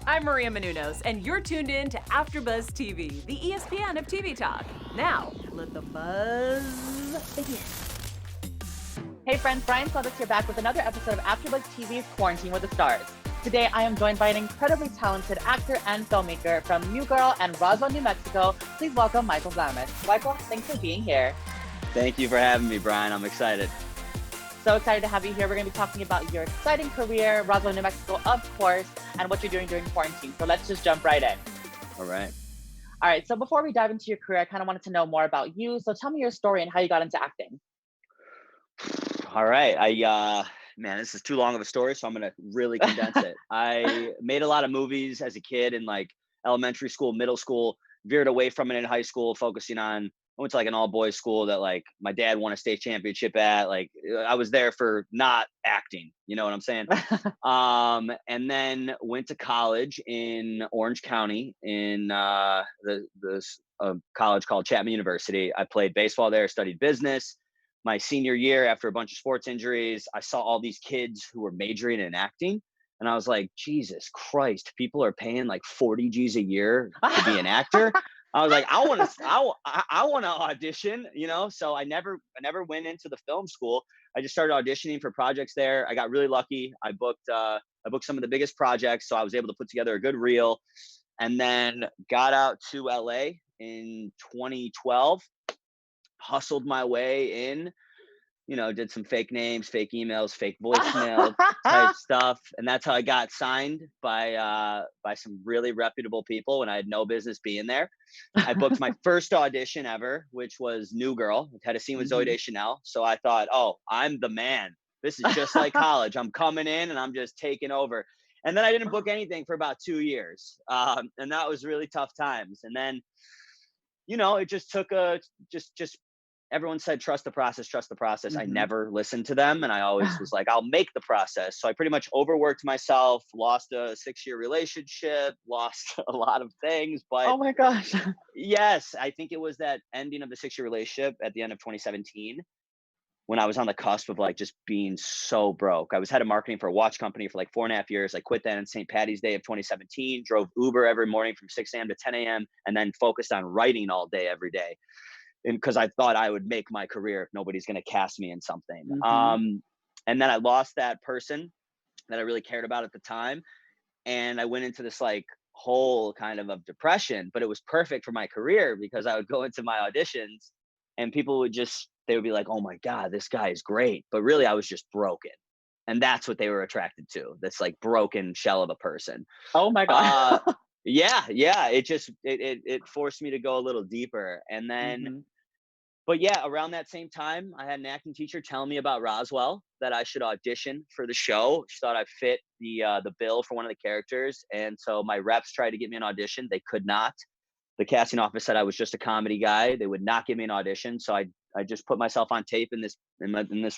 I'm Maria Menounos, and you're tuned in to AfterBuzz TV, the ESPN of TV talk. Now, let the buzz begin. Hey friends, Brian Slovis here back with another episode of AfterBuzz TV's Quarantine with the Stars. Today, I am joined by an incredibly talented actor and filmmaker from New Girl and Roswell, New Mexico. Please welcome Michael Vlamis. Michael, thanks for being here. Thank you for having me, Brian. I'm excited. So excited to have you here. We're going to be talking about your exciting career, Roswell, New Mexico, of course, and what you're doing during quarantine. So let's just jump right in. All right. All right, so before we dive into your career, I kind of wanted to know more about you. So tell me your story and how you got into acting. All right. Man, this is too long of a story, so I'm going to really condense it. I made a lot of movies as a kid in like elementary school, middle school, veered away from it in high school, focusing on, I went to like an all boys school that like my dad won a state championship at. Like I was there for not acting, you know what I'm saying? And then went to college in Orange County in this college called Chapman University. I played baseball there, studied business. My senior year, after a bunch of sports injuries, I saw all these kids who were majoring in acting. And I was like, Jesus Christ, people are paying like 40 G's a year to be an actor. I was like, I want to audition, you know? So I never went into the film school. I just started auditioning for projects there. I got really lucky. I booked some of the biggest projects. So I was able to put together a good reel, and then got out to LA in 2012, hustled my way in, you know, did some fake names, fake emails, fake voicemail type stuff. And that's how I got signed by some really reputable people when I had no business being there. I booked my first audition ever, which was New Girl. It had a scene with Zooey Deschanel. So I thought, oh, I'm the man. This is just like college. I'm coming in and I'm just taking over. And then I didn't book anything for about 2 years. And that was really tough times. And then, you know, it just took just everyone said, trust the process, trust the process. I never listened to them. And I always was like, I'll make the process. So I pretty much overworked myself, lost a 6-year relationship, lost a lot of things. But Oh my gosh. yes, I think it was that ending of the 6-year relationship at the end of 2017 when I was on the cusp of like just being so broke. I was head of marketing for a watch company for like 4.5 years. I quit that on St. Patty's Day of 2017, drove Uber every morning from 6 a.m. to 10 a.m. and then focused on writing all day, every day. And because I thought I would make my career if nobody's going to cast me in something. And then I lost that person that I really cared about at the time. And I went into this like whole kind of depression, but it was perfect for my career because I would go into my auditions and people would they would be like, oh my God, this guy is great. But really I was just broken. And that's what they were attracted to. This like broken shell of a person. Oh my Uh, God. yeah. It forced me to go a little deeper. And then, but yeah, around that same time, I had an acting teacher tell me about Roswell, that I should audition for the show. She thought I fit the bill for one of the characters, and so my reps tried to get me an audition. They could not. The casting office said I was just a comedy guy. They would not give me an audition, so I just put myself on tape in this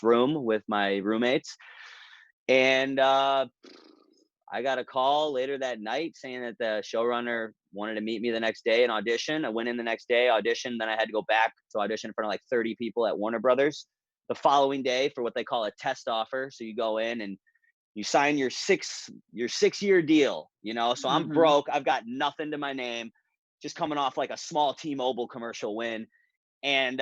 room with my roommates, and I got a call later that night saying that the showrunner wanted to meet me the next day and audition. I went in the next day, auditioned, then I had to go back to audition in front of like 30 people at Warner Brothers the following day for what they call a test offer. So you go in and you sign your 6-year deal, you know. So I'm broke. I've got nothing to my name, just coming off like a small T-Mobile commercial win. And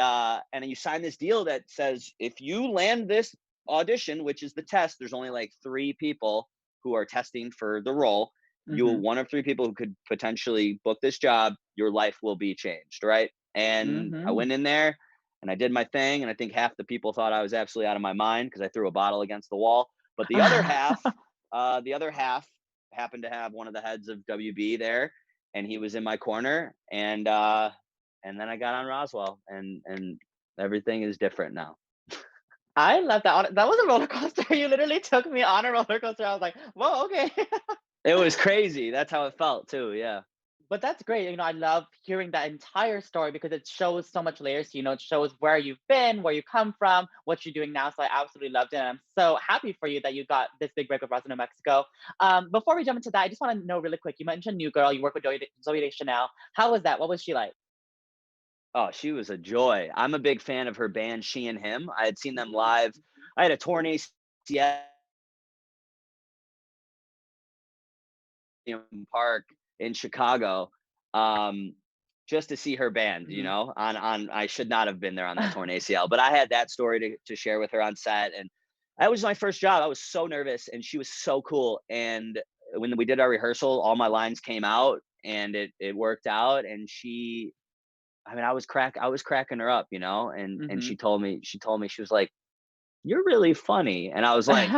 you sign this deal that says if you land this audition, which is the test, there's only like 3 people who are testing for the role. You are one of 3 people who could potentially book this job. Your life will be changed, right? And I went in there and I did my thing, and I think half the people thought I was absolutely out of my mind because I threw a bottle against the wall. But the other half happened to have one of the heads of WB there, and he was in my corner, and then I got on Roswell, and everything is different now. I love that. That was a roller coaster. You literally took me on a roller coaster. I was like, whoa, okay. It was crazy. That's how it felt too. Yeah. But that's great. I love hearing that entire story because it shows so much layers to you. It shows where you've been, where you come from, what you're doing now. So I absolutely loved it. And I'm so happy for you that you got this big break with Roswell, New Mexico. Before we jump into that, I just want to know really quick. You mentioned New Girl. You work with Zooey Deschanel. How was that? What was she like? Oh, she was a joy. I'm a big fan of her band, She and Him. I had seen them live. I had a tour in ACL Park in Chicago, just to see her band, you Mhm. know, on I should not have been there on that torn ACL, but I had that story to share with her on set. And that was my first job. I was so nervous and she was so cool. And when we did our rehearsal, all my lines came out and it worked out. And I mean, I was cracking her up, you know, and Mhm. she was like, "You're really funny." And I was like,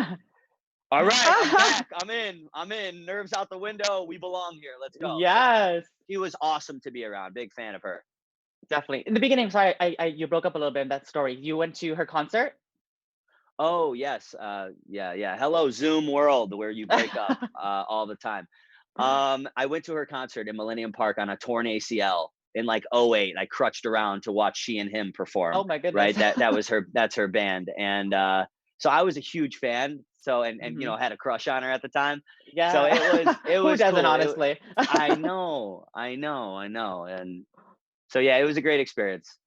"All right, I'm back. I'm in. Nerves out the window. We belong here. Let's go." So Yes, she was awesome to be around. Big fan of her. definitely. In the beginning, sorry, you broke up a little bit in that story. You went to her concert? Oh, yes. Yeah. Hello, Zoom world, where you break up all the time. I went to her concert in Millennium Park on a torn ACL in like '08. I crutched around to watch She and Him perform. Oh my goodness. Right. That's her band. And so I was a huge fan. So and you Mhm. know, had a crush on her at the time. So Yeah. it Who was doesn't, cool. honestly? I know. And so yeah, it was a great experience.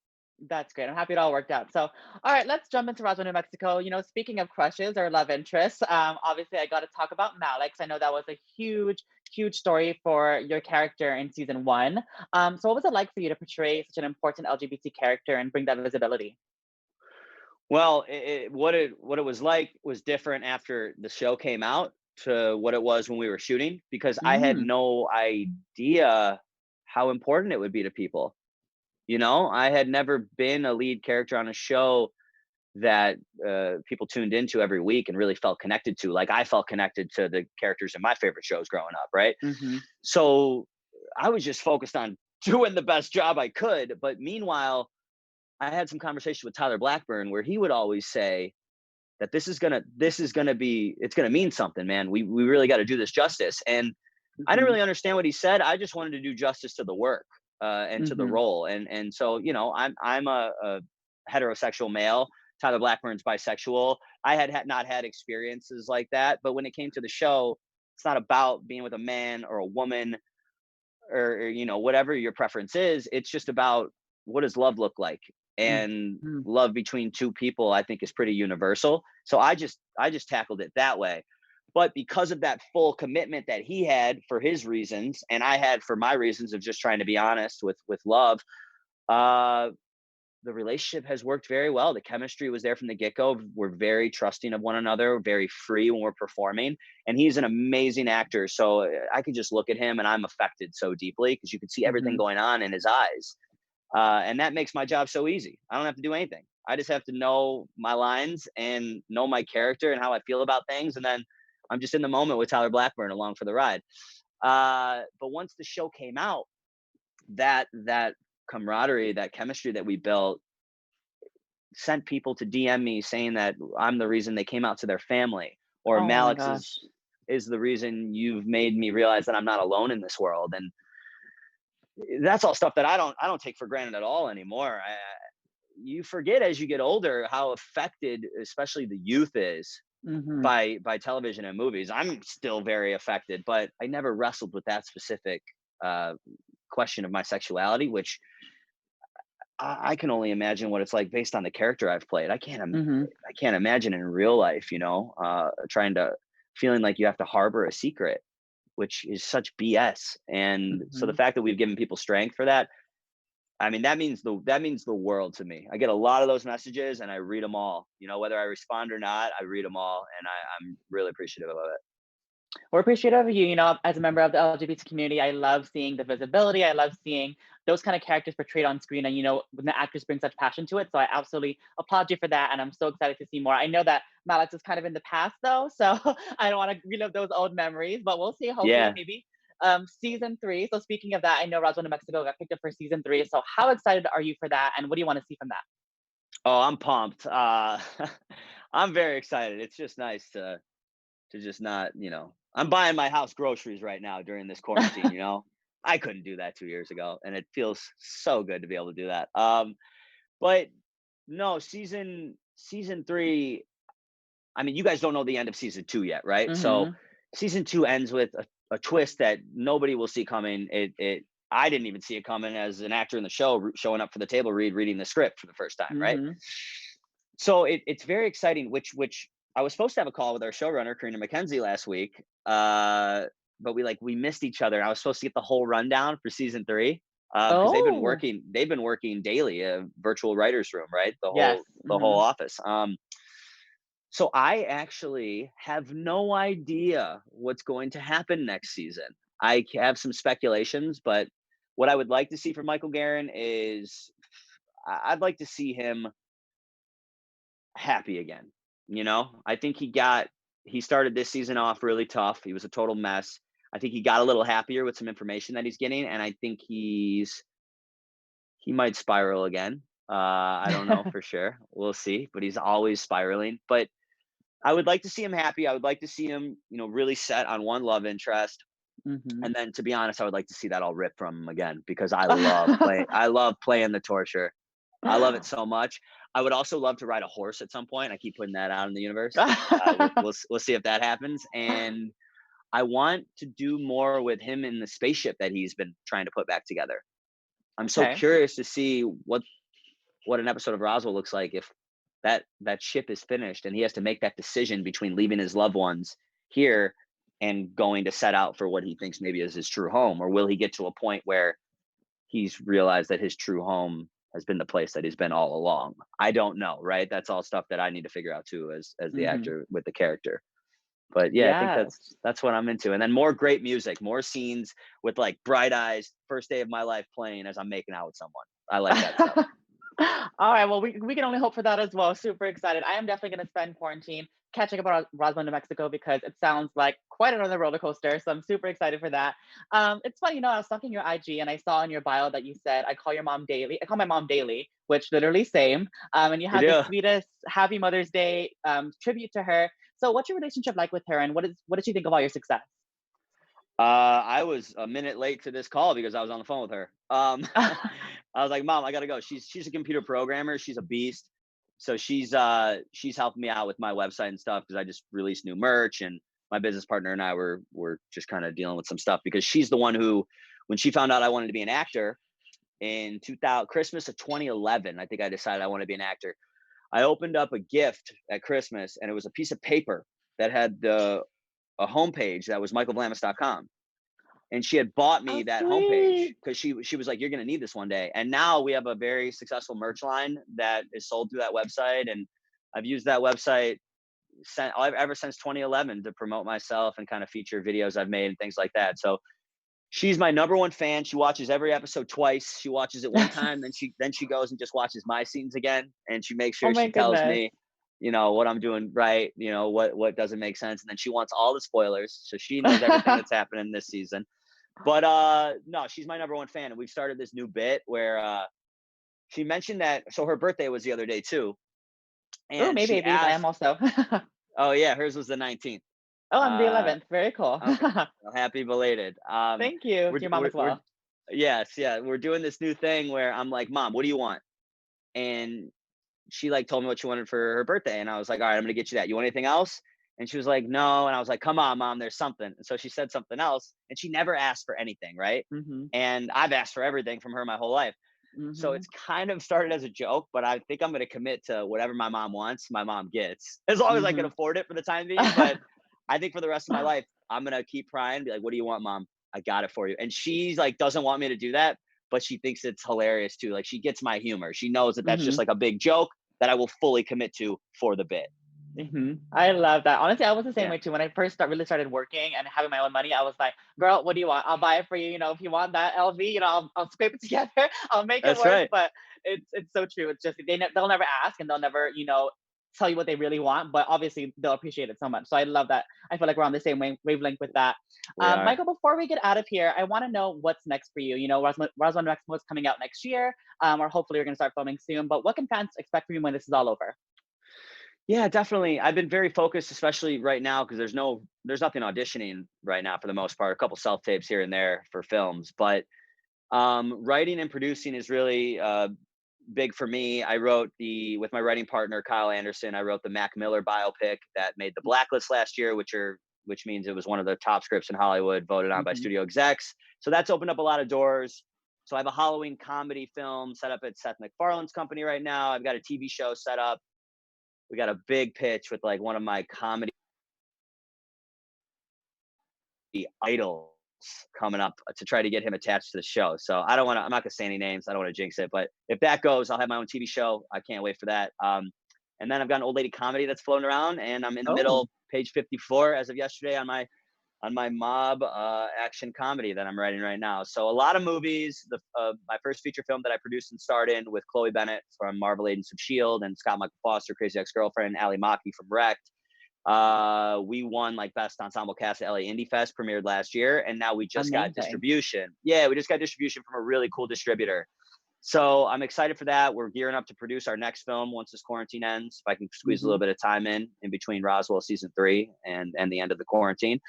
That's great. I'm happy it all worked out. So, all right, let's jump into Roswell, New Mexico. Speaking of crushes or love interests, obviously I got to talk about Malix. I know that was a huge, huge story for your character in season one. So, what was it like for you to portray such an important LGBT character and bring that visibility? Well, what it was like was different after the show came out to what it was when we were shooting, because I had Mm, no idea how important it would be to people. You know, I had never been a lead character on a show that people tuned into every week and really felt connected to, like I felt connected to the characters in my favorite shows growing up, right? mm-hmm, So I was just focused on doing the best job I could. But meanwhile, I had some conversation with Tyler Blackburn where he would always say that this is gonna be it's gonna mean something, man. We really got to do this justice. And I didn't mm-hmm, really understand what he said. I just wanted to do justice to the work and to the mm-hmm, role. And so you know, I'm a heterosexual male. Tyler Blackburn's bisexual. I not had experiences like that, but when it came to the show, it's not about being with a man or a woman or you know, whatever your preference is. It's just about, what does love look like? And mm-hmm, love between two people, I think, is pretty universal. So I just tackled it that way. But because of that full commitment that he had for his reasons and I had for my reasons of just trying to be honest with love, uh the relationship has worked very well. The chemistry was there from the get-go. We're very trusting of one another, very free when we're performing. And he's an amazing actor. So I could just look at him and I'm affected so deeply because you can see everything mm-hmm, going on in his eyes. And that makes my job so easy. I don't have to do anything. I just have to know my lines and know my character and how I feel about things. And then I'm just in the moment with Tyler Blackburn along for the ride. But once the show came out, that camaraderie, that chemistry that we built sent people to DM me saying that I'm the reason they came out to their family, or Oh my Malix gosh. is the reason you've made me realize that I'm not alone in this world. And that's all stuff that I don't take for granted at all anymore. You forget as you get older how affected, especially the youth, is Mm-hmm, by television and movies. I'm still very affected, but I never wrestled with that specific uh, question of my sexuality, which I can only imagine what it's like based on the character I've played. mm-hmm, I can't imagine in real life, you know, trying to feeling like you have to harbor a secret, which is such BS. And so the mm-hmm. fact that we've given people strength for that, I mean, that means the world to me. I get a lot of those messages and I read them all. You know, whether I respond or not, I read them all, and I'm really appreciative of it. We're appreciative of you. As a member of the LGBT community, I love seeing the visibility. I love seeing those kind of characters portrayed on screen. And, when the actors bring such passion to it. So I absolutely applaud you for that. And I'm so excited to see more. I know that Malix is kind of in the past, though. So I don't want to relive those old memories, but we'll see. Hopefully, Yeah. maybe season three. So speaking of that, I know Roswell, New Mexico got picked up for season three. So how excited are you for that? And what do you want to see from that? Oh, I'm pumped. I'm very excited. It's just nice to just not, you know, I'm buying my house groceries right now during this quarantine, you know. I couldn't do that 2 years ago, and it feels so good to be able to do that. But no, season 3, I mean, you guys don't know the end of season 2 yet, right? So Mm-hmm. season 2 ends with a twist that nobody will see coming. It I didn't even see it coming as an actor in the show, showing up for the table read, reading the script for the first time, right? Mm-hmm. So it's very exciting. Which I was supposed to have a call with our showrunner Karina McKenzie last week. but we missed each other. I was supposed to get the whole rundown for season 3 because Oh, they've been working daily, virtual writers room, right? yes. The whole Hmm. office. So I actually have no idea what's going to happen next season. Have some speculations, but what I would like to see from Michael Garron is I'd like to see him happy again. I think he started this season off really tough. He was a total mess. I think he got a little happier with some information that he's getting, and I think he might spiral again. I don't know for sure. We'll see, but he's always spiraling. But I would like to see him happy. I would like to see him, really set on one love interest. Hmm. And then, to be honest, I would like to see that all ripped from him again because I love playing. I love playing the torture. I love it so much. I would also love to ride a horse at some point. I keep putting that out in the universe. We'll see if that happens. And I want to do more with him in the spaceship that he's been trying to put back together. I'm so Okay. curious to see what an episode of Roswell looks like if that ship is finished and he has to make that decision between leaving his loved ones here and going to set out for what he thinks maybe is his true home, or will he get to a point where he's realized that his true home has been the place that he's been all along? I don't know, right? That's all stuff that I need to figure out too as the Hmm. actor with the character. But yeah, I think Yes. that's what I'm into. And then more great music, more scenes with like Bright Eyes, First Day of My Life playing as I'm making out with someone. I like that stuff. All right. Well, we can only hope for that as well. Super excited. I am definitely going to spend quarantine catching up on Roswell, New Mexico, because it sounds like quite another roller coaster. So I'm super excited for that. It's funny, I was stalking your IG and I saw in your bio that you said, I call your mom daily. I call my mom daily, which literally same. And you You had the do. sweetest Happy Mother's Day tribute to her. So what's your relationship like with her, and what did she think of all your success? I was a minute late to this call because I was on the phone with her. I was like, "Mom, I gotta go." She's a computer programmer. She's a beast. So she's helping me out with my website and stuff because I just released new merch, and my business partner and I were just kind of dealing with some stuff because she's the one who, when she found out I wanted to be an actor in 2000 Christmas of 2011, I think I decided I want to be an actor. I opened up a gift at Christmas, and it was a piece of paper that had a homepage that was michaelvlamis.com, and she had bought Oh, me that homepage sweet. because she was like, "You're going to need this one day." And now we have a very successful merch line that is sold through that website, and I've used that website ever since 2011 to promote myself and kind of feature videos I've made and things like that. So she's my number one fan. She watches every episode twice. She watches it one time, then she goes and just watches my scenes again, and she makes Oh sure my she tells goodness. me, what I'm doing right, what doesn't make sense, and then she wants all the spoilers, so she knows everything that's happening this season. But no, she's my number one fan, and we've started this new bit where she mentioned that, so her birthday was the other day too, Oh, and my she babies. I am asked, also. oh yeah, hers was the 19th. Oh, I'm the Uh 11th. Very cool. okay, well, happy belated. Thank you to We're your mom we're, as we're well. yes, yeah, we're doing this new thing where I'm like, "Mom, what do you want?" And she like told me what she wanted for her birthday, and I was like, "All right, I'm gonna get you that. You want anything else?" And she was like, "No." And I was like, "Come on, Mom, there's something." And so she said something else, and she never asked for anything, right? Mhm. And I've asked for everything from her my whole life. So Mhm. it's kind of started as a joke, but I think I'm gonna commit to whatever my mom wants, my mom gets, as long as I can Mhm. afford it for the time being. But I think for the rest of my life, I'm gonna keep prying, be like, "What do you want, Mom? I got it for you." And she's like, doesn't want me to do that, but she thinks it's hilarious too. Like she gets my humor. She knows that that's just Mhm. like a big joke that I will fully commit to for the bit. Mhm. I love that. Honestly, I was the same Yeah, way too. When I first really started working and having my own money, I was like, "Girl, what do you want? I'll buy it for you. If you want that LV, I'll scrape it together. I'll make it that's work." right. But it's so true. It's just they'll never ask and they'll never tell you what they really want. But obviously, they'll appreciate it so much. So I love that. I feel like we're on the same wavelength with that. We are. Michael, before we get out of here, I want to know what's next for you. Roswell New Mexico is coming out next year, or hopefully we're going to start filming soon. But what can fans expect from you when this is all over? Yeah, definitely. I've been very focused, especially right now, because there's nothing auditioning right now for the most part. A couple self tapes here and there for films, but writing and producing is really big for me. I wrote with my writing partner Kyle Anderson. I wrote the Mac Miller biopic that made the Blacklist last year, which means it was one of the top scripts in Hollywood, voted on by Hmm. studio execs. So that's opened up a lot of doors. So I have a Halloween comedy film set up at Seth MacFarlane's company right now. I've got a TV show set up. We got a big pitch with like one of my comedy idols coming up to try to get him attached to the show. So I'm not going to say any names. I don't want to jinx it, but if that goes, I'll have my own TV show. I can't wait for that. And then I've got an old lady comedy that's floating around, and I'm in the middle, page 54 as of yesterday on my mob action comedy that I'm writing right now. So a lot of movies. My first feature film that I produced and starred in with Chloe Bennett from Marvel Agents of S.H.I.E.L.D. and Scott Michael Foster, Crazy Ex-Girlfriend, Ali Maki from Wrecked. We won like best ensemble cast at LA Indie Fest, premiered last year, and now we just got distribution. Yeah, we just got distribution from a really cool distributor. So I'm excited for that. We're gearing up to produce our next film once this quarantine ends. If I can squeeze a little bit of time in between Roswell season 3 and the end of the quarantine.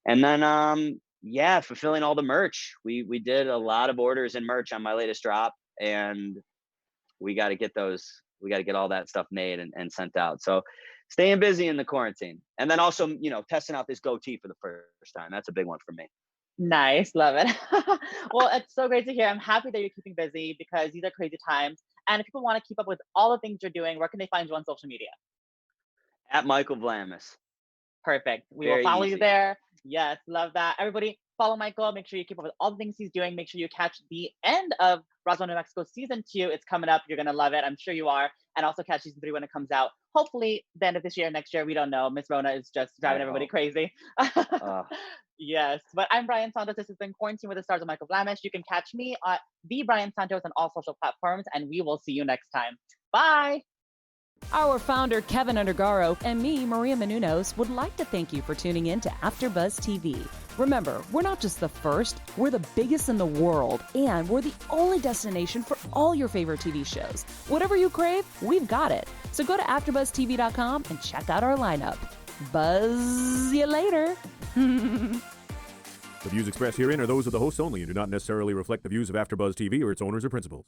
And then fulfilling all the merch. We did a lot of orders in merch on my latest drop, and we got to get all that stuff made and sent out. So staying busy in the quarantine. And then also, testing out this goatee for the first time. That's a big one for me. Nice. Love it. Well, it's so great to hear. I'm happy that you're keeping busy because these are crazy times. And if people want to keep up with all the things you're doing, where can they find you on social media? At Michael Vlamis. Perfect. We Very will follow easy. you there. Yes, love that. Everybody, follow Michael. Make sure you keep up with all the things he's doing. Make sure you catch the end of Roswell, New Mexico season 2. It's coming up. You're going to love it. I'm sure you are. And also catch season 3 when it comes out. Hopefully, the end of this year, next year. We don't know. Miss Rona is just driving everybody crazy. Yes. But I'm Brian Santos. This has been Quarantine with the Stars of Michael Vlamis. You can catch me at the Brian Santos on all social platforms. And we will see you next time. Bye. Our founder, Keven Undergaro, and me, Maria Menounos, would like to thank you for tuning in to AfterBuzz TV. Remember, we're not just the first, we're the biggest in the world, and we're the only destination for all your favorite TV shows. Whatever you crave, we've got it. So go to AfterBuzzTV.com and check out our lineup. Buzz you later. The views expressed herein are those of the hosts only and do not necessarily reflect the views of AfterBuzz TV or its owners or principals.